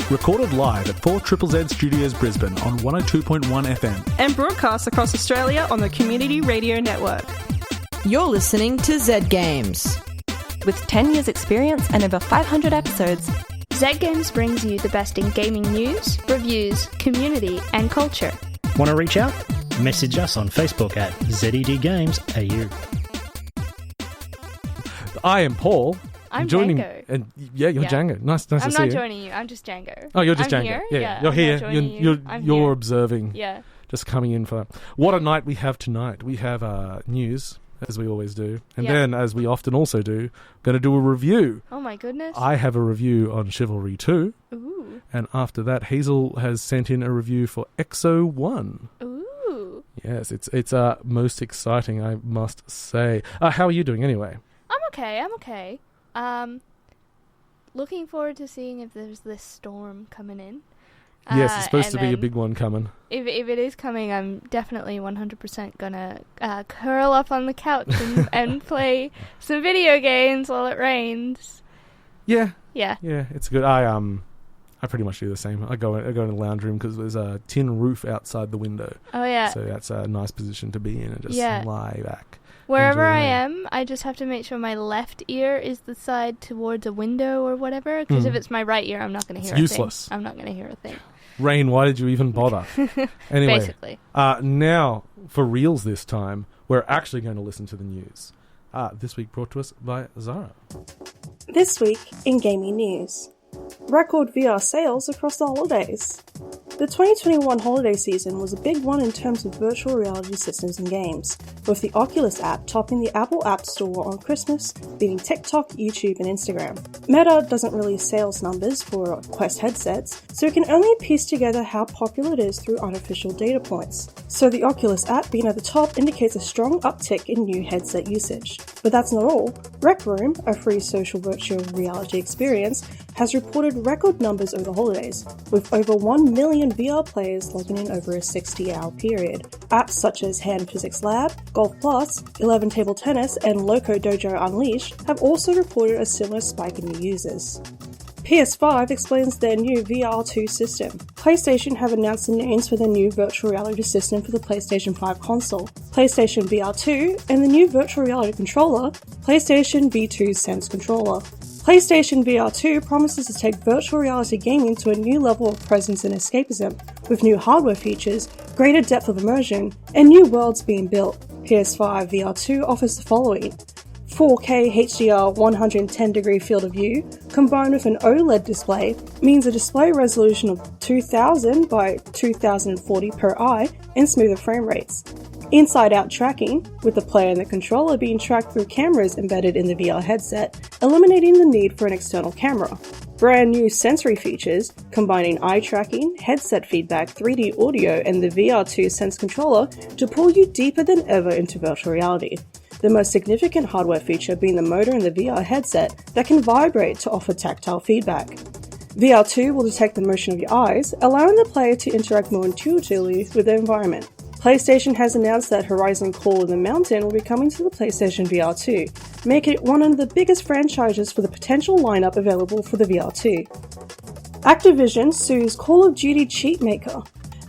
Recorded live at 4ZZZ Studios Brisbane on 102.1 FM. And broadcast across Australia on the Community Radio Network. You're listening to Z Games. With 10 years experience and over 500 episodes, Z Games brings you the best in gaming news, reviews, community and culture. Want to reach out? Message us on Facebook at ZEDGamesAU. I am Paul. I'm joining, Django. And you're Django. Nice to see you. I'm not joining you. I'm just Django. Oh, you're just I'm Django. Here. Yeah, you're here. You're observing. Yeah. Just coming in for that. What a night we have tonight. We have news, as we always do. And then, as we often also do, going to do a review. Oh my goodness. I have a review on Chivalry 2. Ooh. And after that, Hazel has sent in a review for Exo One. Ooh. Yes, it's most exciting, I must say. How are you doing anyway? I'm okay. Looking forward to seeing if there's this storm coming in. Yes, it's supposed to be a big one coming. If it is coming, I'm definitely 100% gonna curl up on the couch and play some video games while it rains. Yeah, Yeah, it's good. I pretty much do the same. I go in the lounge room because there's a tin roof outside the window. Oh yeah. So that's a nice position to be in and just lie back. Wherever I am, I just have to make sure my left ear is the side towards a window or whatever. Because if it's my right ear, I'm not going to hear a thing. Useless. I'm not going to hear a thing. Rain, why did you even bother? Anyway, basically. Now, for reals this time, we're actually going to listen to the news. This week brought to us by Zara. This week in gaming news. Record VR sales across the holidays. The 2021 holiday season was a big one in terms of virtual reality systems and games, with the Oculus app topping the Apple App Store on Christmas, beating TikTok, YouTube, and Instagram. Meta doesn't release sales numbers for Quest headsets, so we can only piece together how popular it is through unofficial data points. So the Oculus app being at the top indicates a strong uptick in new headset usage. But that's not all. Rec Room, a free social virtual reality experience, has reported record numbers over the holidays, with over 1 million VR players logging in over a 60-hour period. Apps such as Hand Physics Lab, Golf Plus, 11 Table Tennis, and Loco Dojo Unleashed have also reported a similar spike in new users. PS5 explains their new VR2 system. PlayStation have announced the names for their new virtual reality system for the PlayStation 5 console, PlayStation VR2, and the new virtual reality controller, PlayStation V2 Sense controller. PlayStation VR2 promises to take virtual reality gaming to a new level of presence and escapism, with new hardware features, greater depth of immersion, and new worlds being built. PS5 VR2 offers the following: 4K HDR 110-degree field of view, combined with an OLED display, means a display resolution of 2000 by 2040 per eye and smoother frame rates. Inside-out tracking, with the player and the controller being tracked through cameras embedded in the VR headset, eliminating the need for an external camera. Brand new sensory features, combining eye tracking, headset feedback, 3D audio, and the VR2 Sense controller to pull you deeper than ever into virtual reality. The most significant hardware feature being the motor in the VR headset that can vibrate to offer tactile feedback. VR2 will detect the motion of your eyes, allowing the player to interact more intuitively with the environment. PlayStation has announced that Horizon Call of the Mountain will be coming to the PlayStation VR2, making it one of the biggest franchises for the potential lineup available for the VR2. Activision sues Call of Duty cheat maker.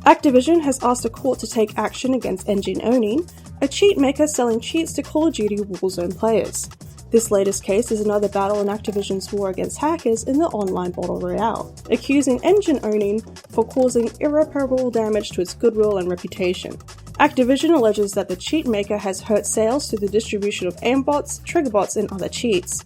Activision has asked a court to take action against Engine Owning, a cheat maker selling cheats to Call of Duty Warzone players. This latest case is another battle in Activision's war against hackers in the online battle royale, accusing Engine Owning for causing irreparable damage to its goodwill and reputation. Activision alleges that the cheat maker has hurt sales through the distribution of aimbots, triggerbots, and other cheats.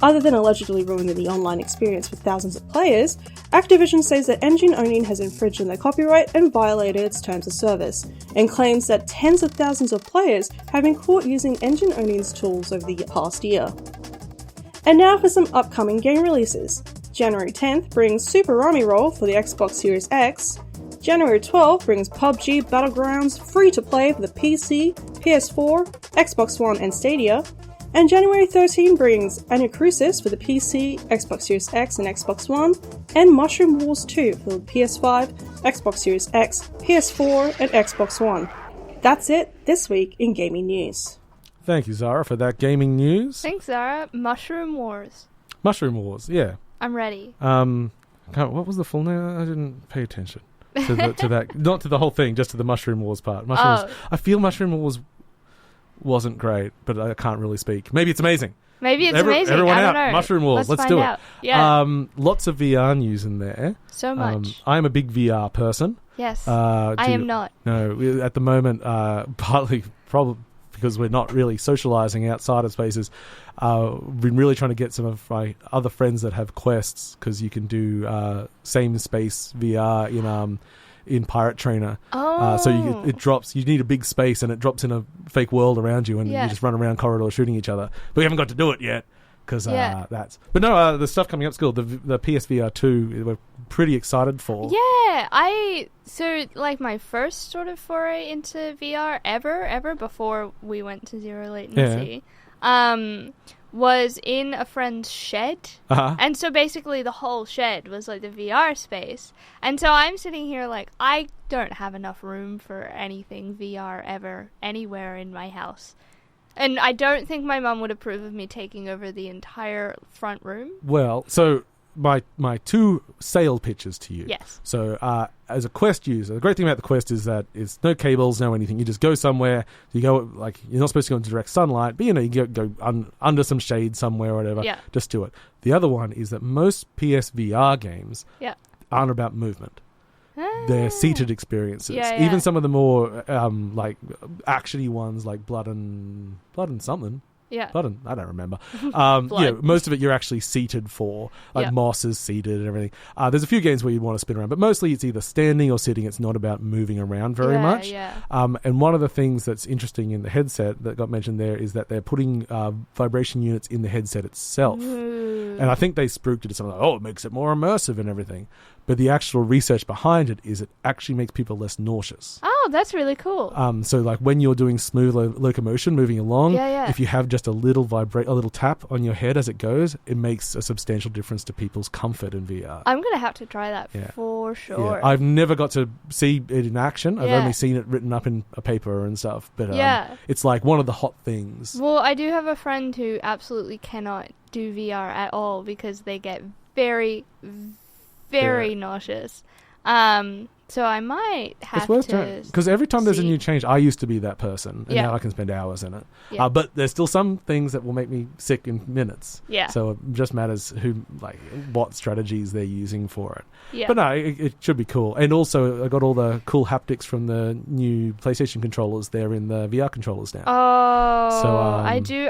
Other than allegedly ruining the online experience for thousands of players, Activision says that Engine Owning has infringed on their copyright and violated its terms of service, and claims that tens of thousands of players have been caught using Engine Owning's tools over the past year. And now for some upcoming game releases. January 10th brings Super Army Roll for the Xbox Series X. January 12th brings PUBG Battlegrounds free to play for the PC, PS4, Xbox One, and Stadia. And January 13 brings Annual Crucis for the PC, Xbox Series X and Xbox One, and Mushroom Wars 2 for the PS5, Xbox Series X, PS4, and Xbox One. That's it this week in gaming news. Thank you, Zara, for that gaming news. Thanks, Zara. Mushroom Wars. Mushroom Wars, yeah. I'm ready. What was the full name? I didn't pay attention to that. Not to the whole thing, just to the Mushroom Wars part. I feel Mushroom Wars wasn't great, but I can't really speak. Maybe it's amazing. Maybe it's amazing. Everyone I don't out. know. Mushroom Wars. Let's do it. Yeah. Lots of VR news in there. So much. I'm a big VR person. Yes. I am not. No, at the moment, partly probably because we're not really socializing outside of spaces. We've been really trying to get some of my other friends that have quests, because you can do same space VR in Pirate Trainer. So it drops. You need a big space, and it drops in a fake world around you, and you just run around corridors shooting each other. But we haven't got to do it yet, because that's. But no, the stuff coming up is cool. The PSVR 2, we're pretty excited for. Yeah, so my first sort of foray into VR ever before we went to zero latency. Was in a friend's shed. And so basically the whole shed was like the VR space. And so I'm sitting here like, I don't have enough room for anything VR ever anywhere in my house. And I don't think my mum would approve of me taking over the entire front room. Well, so my two sale pitches to you. Yes. So as a Quest user, the great thing about the Quest is that it's no cables, no anything. You just go somewhere. You go, you're not supposed to go into direct sunlight, but you go under some shade somewhere or whatever. Yeah. Just do it. The other one is that most PSVR games aren't about movement. They're seated experiences. Even some of the more actiony ones, like Blood and something. Yeah. I don't remember. Most of it you're actually seated for. Moss is seated and everything. There's a few games where you want to spin around, but mostly it's either standing or sitting. It's not about moving around very much. Yeah. And one of the things that's interesting in the headset that got mentioned there is that they're putting vibration units in the headset itself. Ooh. And I think they spruiked it to something like, it makes it more immersive and everything. But the actual research behind it is it actually makes people less nauseous. Oh, that's really cool. So when you're doing smooth locomotion, moving along, if you have just a little tap on your head as it goes, it makes a substantial difference to people's comfort in VR. I'm going to have to try that for sure. Yeah. I've never got to see it in action. I've only seen it written up in a paper and stuff. But it's one of the hot things. Well, I do have a friend who absolutely cannot do VR at all because they get very, very nauseous. So I might have to... Because every time there's a new change, I used to be that person, and now I can spend hours in it. Yeah. But there's still some things that will make me sick in minutes. Yeah. So it just matters what strategies they're using for it. Yeah. But no, it should be cool. And also, I got all the cool haptics from the new PlayStation controllers there in the VR controllers now. Oh, so,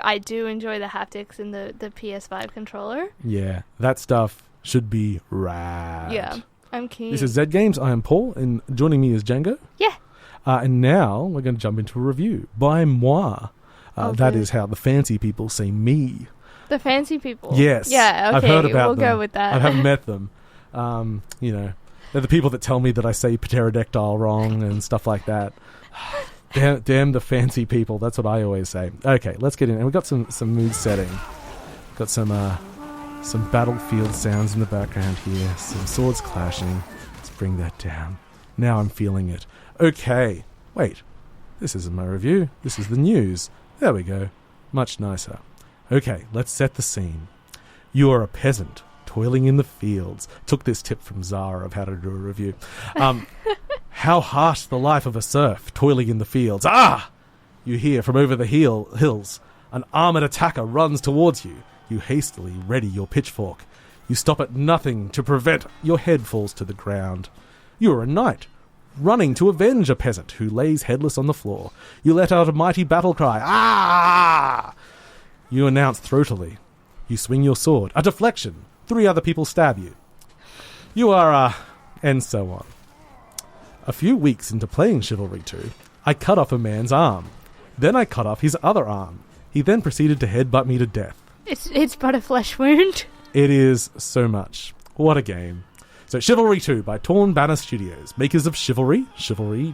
I do enjoy the haptics in the PS5 controller. Yeah, that stuff should be rad. Yeah. I'm keen. This is Z Games. I am Paul, and joining me is Django. Yeah. And now we're going to jump into a review by moi. That is how the fancy people say me. The fancy people? Yes. Yeah, okay. I've heard about them. We'll go with that. I haven't met them. They're the people that tell me that I say pterodactyl wrong and stuff like that. Damn the fancy people. That's what I always say. Okay, let's get in. And we've got some mood setting. Got some battlefield sounds in the background here. Some swords clashing. Let's bring that down. Now I'm feeling it. Okay. Wait. This isn't my review. This is the news. There we go. Much nicer. Okay, let's set the scene. You are a peasant, toiling in the fields. Took this tip from Zara of how to do a review. How harsh the life of a serf, toiling in the fields. Ah! You hear from over the hills. An armoured attacker runs towards you. You hastily ready your pitchfork. You stop at nothing to prevent your head falls to the ground. You are a knight, running to avenge a peasant who lays headless on the floor. You let out a mighty battle cry. Ah! You announce throatily. You swing your sword. A deflection. 3 other people stab you. You are and so on. A few weeks into playing Chivalry 2, I cut off a man's arm. Then I cut off his other arm. He then proceeded to headbutt me to death. It's but a flesh wound. It is so much. What a game. So Chivalry 2 by Torn Banner Studios, makers of Chivalry,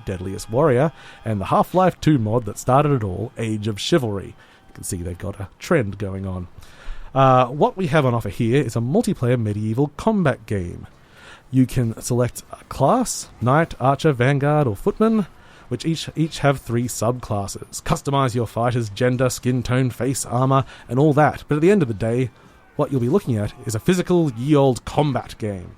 Deadliest Warrior, and the Half-Life 2 mod that started it all, Age of Chivalry. You can see they've got a trend going on. What we have on offer here is a multiplayer medieval combat game. You can select a class, Knight, Archer, Vanguard, or Footman, which each have 3 subclasses. Customize your fighter's gender, skin tone, face, armor, and all that. But at the end of the day, what you'll be looking at is a physical, ye-old combat game.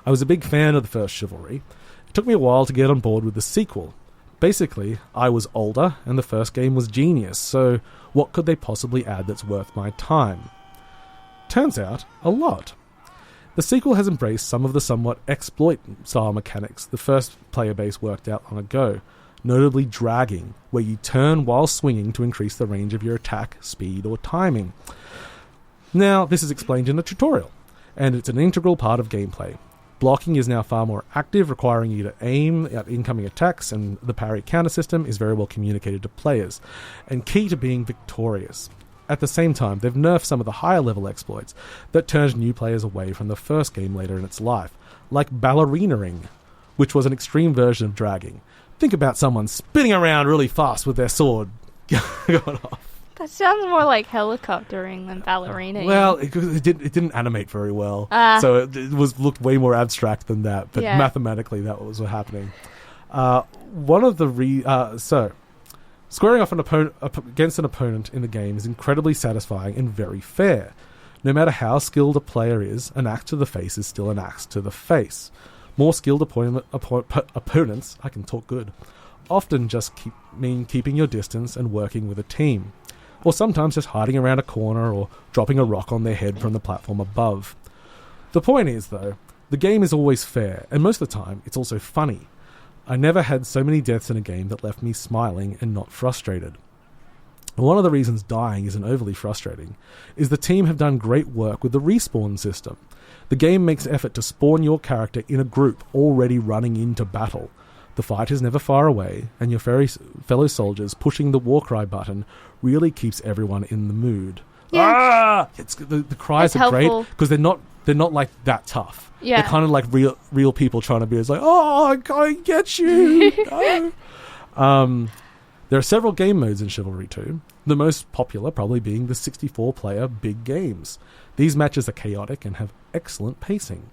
I was a big fan of the first Chivalry. It took me a while to get on board with the sequel. Basically, I was older, and the first game was genius, so what could they possibly add that's worth my time? Turns out, a lot. The sequel has embraced some of the somewhat exploit-style mechanics the first player base worked out long ago, notably dragging, where you turn while swinging to increase the range of your attack, speed, or timing. Now, this is explained in a tutorial, and it's an integral part of gameplay. Blocking is now far more active, requiring you to aim at incoming attacks, and the parry-counter system is very well communicated to players, and key to being victorious. At the same time, they've nerfed some of the higher-level exploits that turned new players away from the first game later in its life, like ballerina-ing, which was an extreme version of dragging. Think about someone spinning around really fast with their sword going off. That sounds more like helicoptering than ballerina. Well, it didn't animate very well, so it looked way more abstract than that. But mathematically, that was what happening. One of the squaring off against an opponent in the game is incredibly satisfying and very fair. No matter how skilled a player is, an axe to the face is still an axe to the face. More skilled opponents, I can talk good, often just mean keeping your distance and working with a team. Or sometimes just hiding around a corner or dropping a rock on their head from the platform above. The point is, though, the game is always fair, and most of the time, it's also funny. I never had so many deaths in a game that left me smiling and not frustrated. One of the reasons dying isn't overly frustrating is the team have done great work with the respawn system. The game makes effort to spawn your character in a group already running into battle. The fight is never far away, and your fellow soldiers pushing the war cry button really keeps everyone in the mood. Yeah. The cries it's are helpful. great because they're not like that tough. Yeah. They're kind of like real people trying to be like, oh, I can't get you. No. There are several game modes in Chivalry 2, the most popular probably being the 64-player big games. These matches are chaotic and have excellent pacing.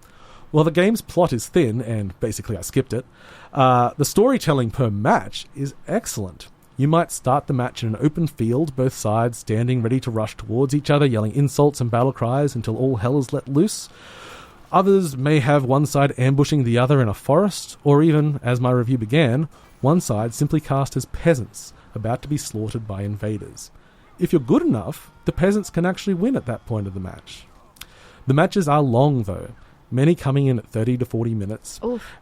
While the game's plot is thin, and basically I skipped it, the storytelling per match is excellent. You might start the match in an open field, both sides standing ready to rush towards each other, yelling insults and battle cries until all hell is let loose. Others may have one side ambushing the other in a forest, or even, as my review began, one side simply cast as peasants, about to be slaughtered by invaders. If you're good enough, the peasants can actually win at that point of the match. The matches are long, though, many coming in at 30 to 40 minutes,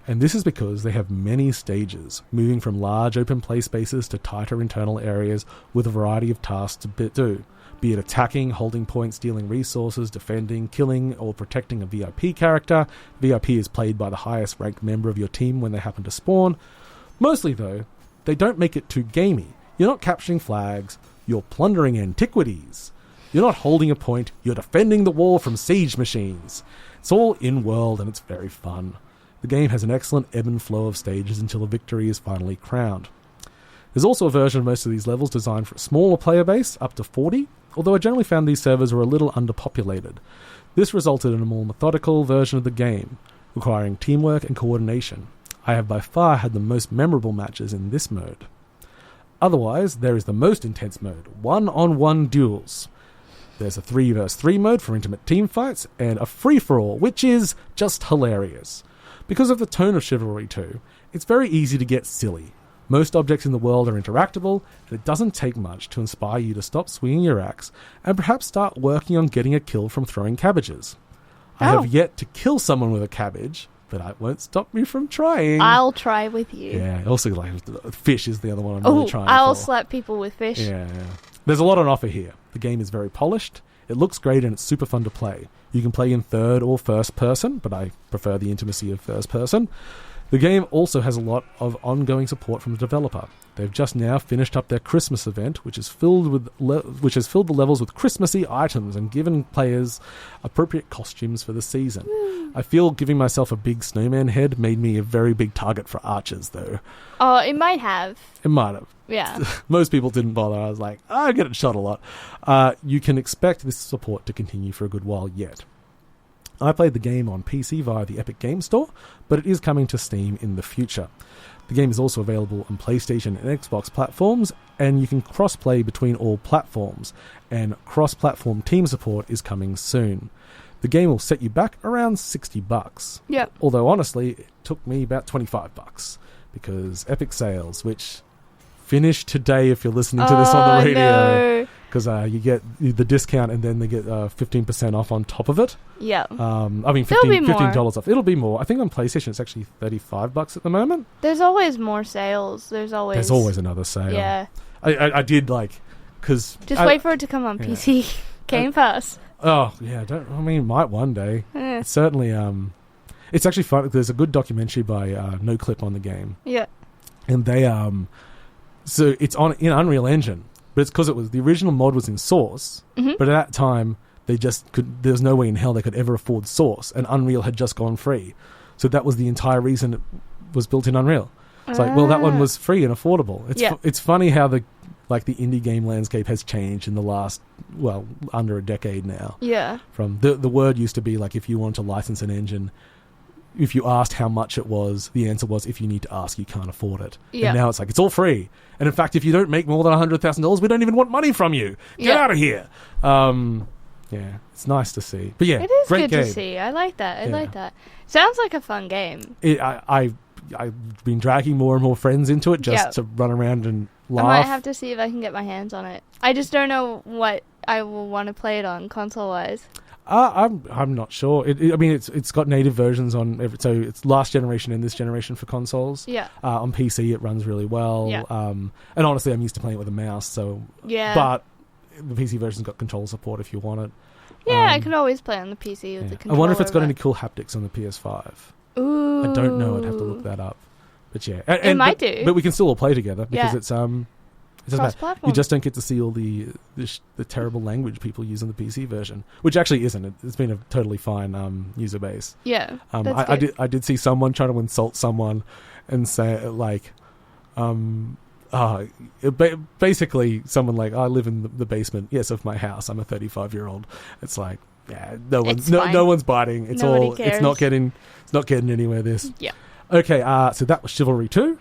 and this is because they have many stages, moving from large open play spaces to tighter internal areas with a variety of tasks to do, be it attacking, holding points, stealing resources, defending, killing, or protecting a VIP character. VIP is played by the highest ranked member of your team when they happen to spawn. Mostly, though, they don't make it too gamey. You're not capturing flags, you're plundering antiquities. You're not holding a point, you're defending the wall from siege machines. It's all in-world and it's very fun. The game has an excellent ebb and flow of stages until a victory is finally crowned. There's also a version of most of these levels designed for a smaller player base, up to 40, although I generally found these servers were a little underpopulated. This resulted in a more methodical version of the game, requiring teamwork and coordination. I have by far had the most memorable matches in this mode. Otherwise, there is the most intense mode, one-on-one duels. There's a 3 vs 3 mode for intimate team fights, and a free-for-all, which is just hilarious. Because of the tone of Chivalry 2, it's very easy to get silly. Most objects in the world are interactable, and it doesn't take much to inspire you to stop swinging your axe and perhaps start working on getting a kill from throwing cabbages. I have yet to kill someone with a cabbage, but that won't stop me from trying. I'll try with you. Yeah, also like fish is the other one I'm really trying for. I'll slap people with fish. Yeah. There's a lot on offer here. The game is very polished, it looks great, and it's super fun to play. You can play in third or first person, but I prefer the intimacy of first person. The game also has a lot of ongoing support from the developer. They've just now finished up their Christmas event, which has filled the levels with Christmassy items and given players appropriate costumes for the season. I feel giving myself a big snowman head made me a very big target for archers, though. Oh, it might have. It might have. Yeah. Most people didn't bother. I was like, I get it shot a lot. You can expect this support to continue for a good while yet. I played the game on PC via the Epic Game Store, but it is coming to Steam in the future. The game is also available on PlayStation and Xbox platforms, and you can cross-play between all platforms, and cross-platform team support is coming soon. the game will set you back around $60. Yeah. Although, honestly, it took me about $25 because Epic Sales, which finished today if you're listening to this on the radio, because you get the discount and then they get 15% off on top of it. Yeah. $15 off. It'll be more. I think on PlayStation it's actually $35 at the moment. There's always more sales. There's always another sale. Yeah. I did because just wait for it to come on PC. Game Pass. Oh yeah, might one day. It's certainly it's actually fun. There's a good documentary by No Clip on the game. Yeah. And they so it's in Unreal Engine, but it's because the original mod was in Source, but at that time there's no way in hell they could ever afford Source, and Unreal had just gone free. So that was the entire reason it was built in Unreal. It's like, well, that one was free and affordable. It's funny how the indie game landscape has changed in the last, under a decade now. Yeah. From the word used to be like, if you want to license an engine, if you asked how much it was, the answer was, if you need to ask, you can't afford it. Yeah. And now it's like, it's all free. And in fact, if you don't make more than $100,000, we don't even want money from you. Get out of here. Yeah, it's nice to see. But yeah, it is great good game to see. I like that. I like that. Sounds like a fun game. I've been dragging more and more friends into it just to run around and laugh. I might have to see if I can get my hands on it. I just don't know what I will want to play it on console-wise. I'm not sure. It's got native versions on so it's last generation and this generation for consoles. Yeah. On PC it runs really well. Yeah. And honestly, I'm used to playing it with a mouse. So yeah. But the PC version's got control support if you want it. Yeah, I could always play on the PC with the controller. I wonder if it's got any cool haptics on the PS5. Ooh. I don't know. I'd have to look that up. But yeah, it might do. But we can still all play together because it's it doesn't matter. You just don't get to see all the terrible language people use on the PC version, which actually isn't. It's been a totally fine user base. Yeah, I did see someone trying to insult someone and say like, basically someone like, I live in the basement, yes, of my house. I'm a 35-year-old. It's like, yeah, no one's biting. It's Nobody all. cares. It's not getting anywhere. This. Yeah. Okay. So that was Chivalry 2.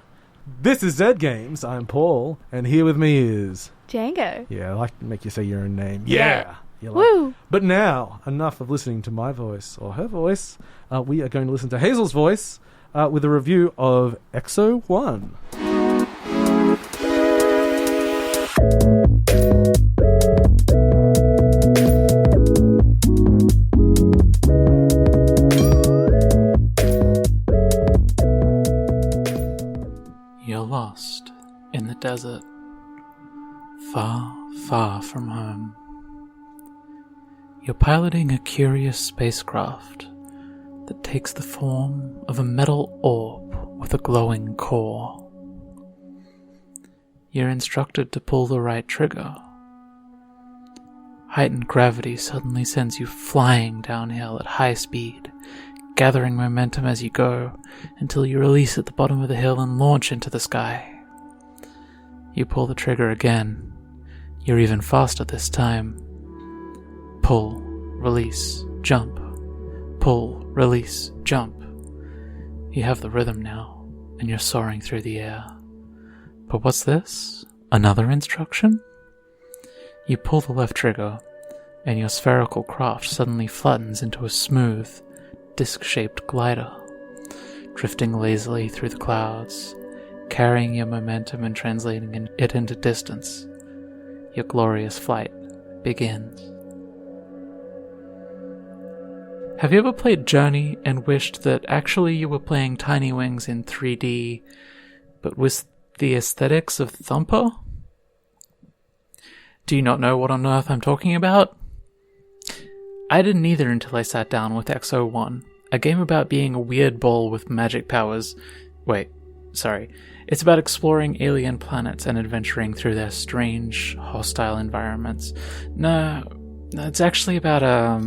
This is Zed Games. I'm Paul, and here with me is Django. Yeah, I like to make you say your own name. Yeah. Woo! But now, enough of listening to my voice or her voice. We are going to listen to Hazel's voice with a review of Exo One. You're lost in the desert, far, far from home. You're piloting a curious spacecraft that takes the form of a metal orb with a glowing core. You're instructed to pull the right trigger. Heightened gravity suddenly sends you flying downhill at high speed, gathering momentum as you go, until you release at the bottom of the hill and launch into the sky. You pull the trigger again. You're even faster this time. Pull, release, jump. Pull, release, jump. You have the rhythm now, and you're soaring through the air. But what's this? Another instruction? You pull the left trigger, and your spherical craft suddenly flattens into a smooth, disc-shaped glider, drifting lazily through the clouds, carrying your momentum and translating it into distance. Your glorious flight begins. Have you ever played Journey and wished that actually you were playing Tiny Wings in 3D, but with the aesthetics of Thumper? Do you not know what on earth I'm talking about? I didn't either until I sat down with Exo One, a game about being a weird ball with magic powers. It's about exploring alien planets and adventuring through their strange, hostile environments. No, it's actually about,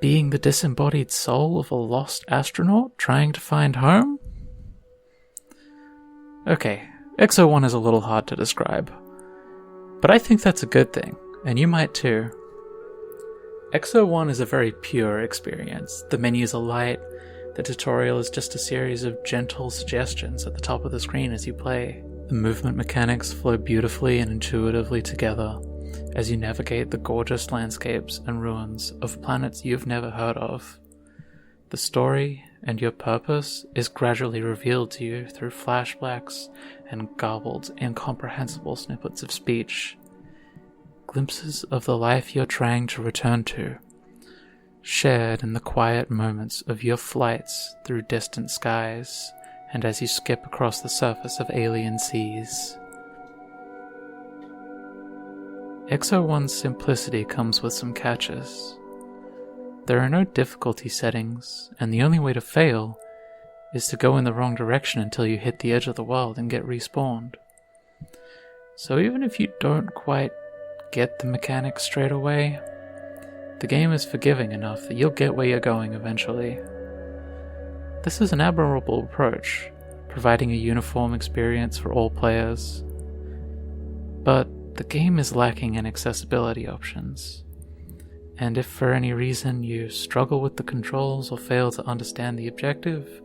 being the disembodied soul of a lost astronaut trying to find home? Okay, Exo One is a little hard to describe, but I think that's a good thing, and you might too. Exo One is a very pure experience. The menus are light, the tutorial is just a series of gentle suggestions at the top of the screen as you play. The movement mechanics flow beautifully and intuitively together. as you navigate the gorgeous landscapes and ruins of planets you've never heard of. The story and your purpose is gradually revealed to you through flashbacks and garbled, incomprehensible snippets of speech. Glimpses of the life you're trying to return to, shared in the quiet moments of your flights through distant skies and as you skip across the surface of alien seas. Exo One's simplicity comes with some catches. There are no difficulty settings, and the only way to fail is to go in the wrong direction until you hit the edge of the world and get respawned. So even if you don't quite get the mechanics straight away, the game is forgiving enough that you'll get where you're going eventually. This is an admirable approach, providing a uniform experience for all players. But the game is lacking in accessibility options, and if for any reason you struggle with the controls or fail to understand the objective,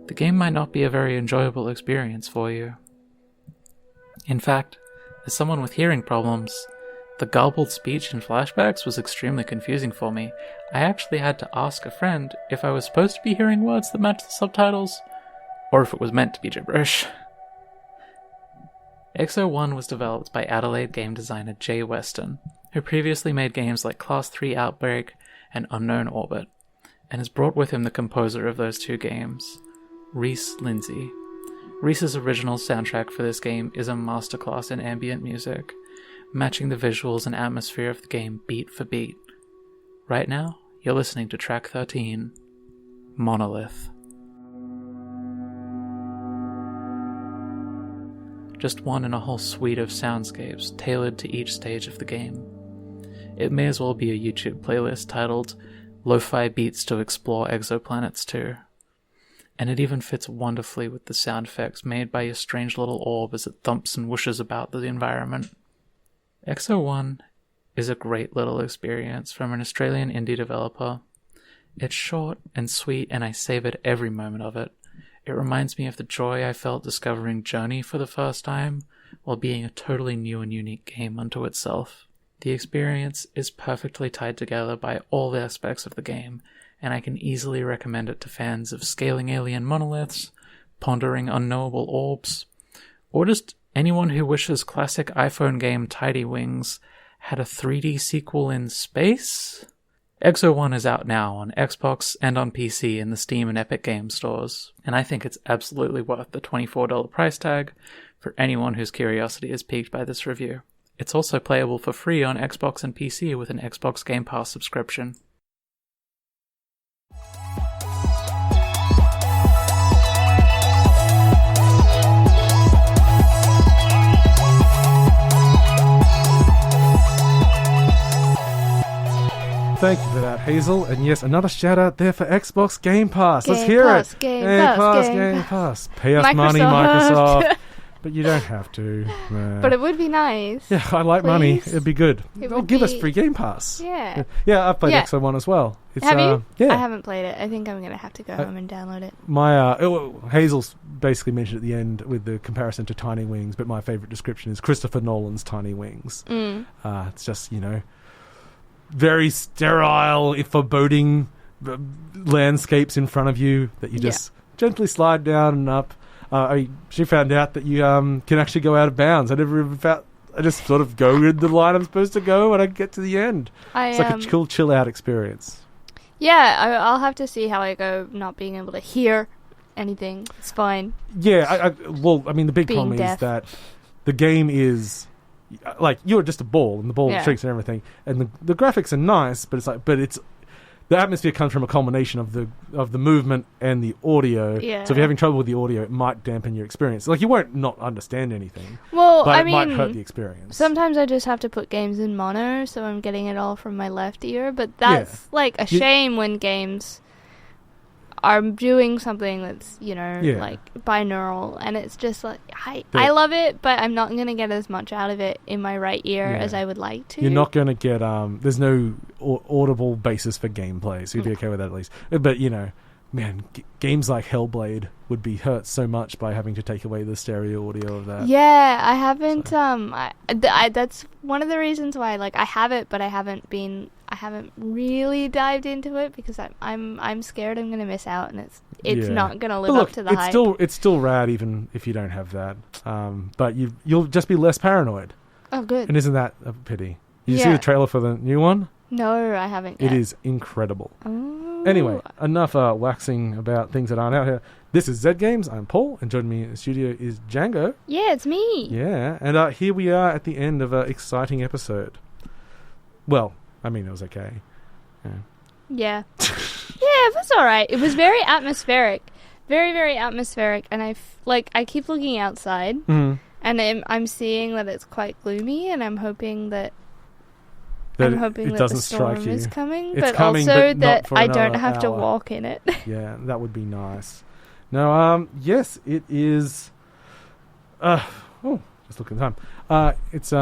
the game might not be a very enjoyable experience for you. In fact, as someone with hearing problems, the garbled speech and flashbacks was extremely confusing for me. I actually had to ask a friend if I was supposed to be hearing words that matched the subtitles, or if it was meant to be gibberish. Exo One was developed by Adelaide game designer Jay Weston, who previously made games like Class 3 Outbreak and Unknown Orbit, and has brought with him the composer of those two games, Rhys Lindsay. Rhys's original soundtrack for this game is a masterclass in ambient music, matching the visuals and atmosphere of the game beat for beat. Right now, you're listening to track 13, Monolith. Just one in a whole suite of soundscapes tailored to each stage of the game. It may as well be a YouTube playlist titled Lo-Fi Beats to Explore Exoplanets 2. And it even fits wonderfully with the sound effects made by your strange little orb as it thumps and whooshes about the environment. Exo One is a great little experience from an Australian indie developer. It's short and sweet, and I savored every moment of it. It reminds me of the joy I felt discovering Journey for the first time, while being a totally new and unique game unto itself. The experience is perfectly tied together by all the aspects of the game, and I can easily recommend it to fans of scaling alien monoliths, pondering unknowable orbs, or just anyone who wishes classic iPhone game Tidy Wings had a 3D sequel in space. Exo One is out now on Xbox and on PC in the Steam and Epic Games stores, and I think it's absolutely worth the $24 price tag for anyone whose curiosity is piqued by this review. It's also playable for free on Xbox and PC with an Xbox Game Pass subscription. Thank you for that, Hazel. And yes, another shout out there for Xbox Game Pass. Let's hear it. Game Pass. Pay us money, Microsoft. But you don't have to. No. But it would be nice. Yeah, I like money. Please. It'd be good. It Give us free Game Pass. Yeah. Yeah, I've played Exo One as well. It's, have you? Yeah. I haven't played it. I think I'm going to have to go home and download it. My Hazel's basically mentioned at the end with the comparison to Tiny Wings, but my favourite description is Christopher Nolan's Tiny Wings. It's just, very sterile, foreboding landscapes in front of you that you just gently slide down and up. She found out that you can actually go out of bounds. I never even felt. I just sort of go in the line I'm supposed to go when I get to the end. It's like a cool chill out experience. Yeah, I'll have to see how I go not being able to hear anything. It's fine. Yeah, the big Being problem deaf. is that the game is like you're just a ball and the ball shrinks and everything, and the graphics are nice, but it's the atmosphere comes from a combination of the movement and the audio. Yeah. So if you're having trouble with the audio, it might dampen your experience. Like you won't not understand anything. Well, but it might hurt the experience. Sometimes I just have to put games in mono, so I'm getting it all from my left ear. But that's like a shame when games are doing something that's like binaural, and it's just like I love it, but I'm not going to get as much out of it in my right ear as I would like to. You're not going to get there's no audible basis for gameplay, so you'd be okay with that at least. But man, games like Hellblade would be hurt so much by having to take away the stereo audio of that. Yeah, I haven't. That's one of the reasons why, like, I have it, but I haven't really dived into it because I'm scared I'm gonna miss out, and it's not gonna live up to the hype. It's still rad even if you don't have that. But you'll just be less paranoid. Oh, good. And isn't that a pity? You see the trailer for the new one? No, I haven't yet. It is incredible. Ooh. Anyway, enough waxing about things that aren't out here. This is Zed Games. I'm Paul, and joining me in the studio is Django. Yeah, it's me. Yeah, and here we are at the end of an exciting episode. Well, I mean, it was okay. Yeah. Yeah, it was alright. It was very atmospheric. Very, very atmospheric, and I keep looking outside, and I'm seeing that it's quite gloomy, and I'm hoping that the storm is coming, but also that I don't have to walk in it. Yeah, that would be nice. No, yes, it is. Just looking at the time. It's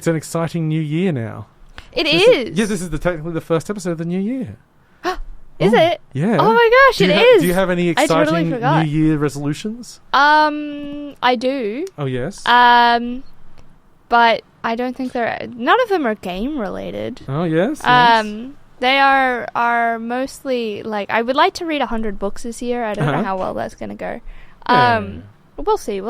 an exciting new year now. It is. Yes, this is technically the first episode of the new year. Is it? Yeah. Oh my gosh, it is. Do you have any exciting New Year resolutions? I do. Oh yes. But I don't think none of them are game related. Oh yes. They are mostly like, I would like to read 100 books this year. I don't know how well that's going to go. We'll see.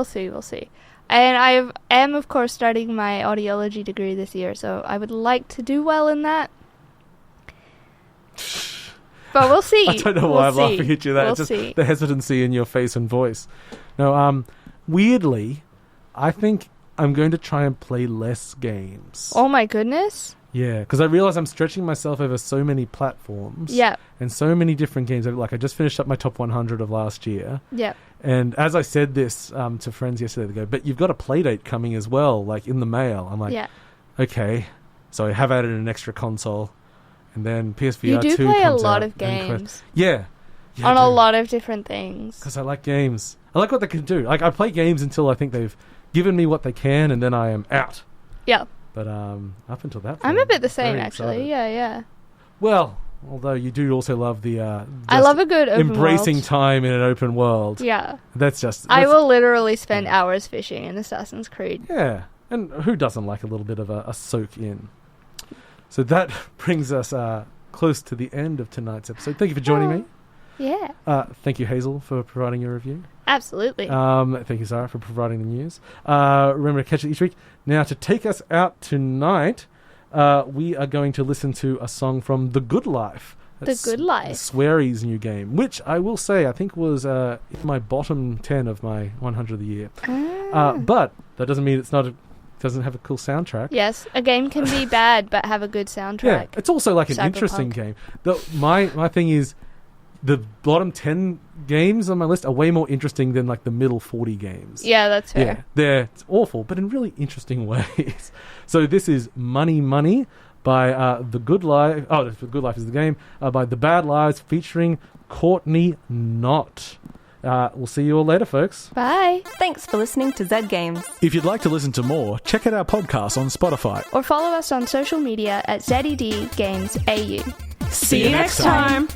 And I am, of course, starting my audiology degree this year, so I would like to do well in that. But we'll see. I don't know why I'm laughing at you. That just the hesitancy in your face and voice. No, weirdly, I think I'm going to try and play less games. Oh my goodness. Yeah, because I realize I'm stretching myself over so many platforms. Yeah. And so many different games. Like, I just finished up my top 100 of last year. Yeah. And as I said this to friends yesterday, they go, but you've got a Playdate coming as well, like in the mail. I'm like, okay. So I have added an extra console. And then PSVR 2 You do play a comes lot out, of games. Yeah. On a lot of different things. Because I like games. I like what they can do. Like, I play games until I think they've given me what they can, and then I am out. Yeah. But up until that point, I'm a bit the same, excited. actually. Yeah. Well, although you do also love the I love a good open embracing world. Time in an open world. Yeah. That's I will literally spend hours fishing in Assassin's Creed. Yeah. And who doesn't like a little bit of a soak in? So that brings us close to the end of tonight's episode. Thank you for joining me. Yeah. Thank you, Hazel, for providing your review. Absolutely. Thank you, Sarah, for providing the news. Remember to catch it each week. Now, to take us out tonight, we are going to listen to a song from The Good Life. That's The Good Life. Sweary's new game, which I will say I think was in my bottom 10 of my 100 of the year. But that doesn't mean doesn't have a cool soundtrack. Yes, a game can be bad but have a good soundtrack. Yeah, it's also like an interesting game. My thing is, the bottom 10 games on my list are way more interesting than like the middle 40 games. Yeah, that's fair. Yeah, it's awful, but in really interesting ways. So this is Money Money by The Good Life. Oh, The Good Life is the game. By The Bad Lives, featuring Courtney Knott. We'll see you all later, folks. Bye. Thanks for listening to Zed Games. If you'd like to listen to more, check out our podcast on Spotify. Or follow us on social media at ZED Games AU. See you next time.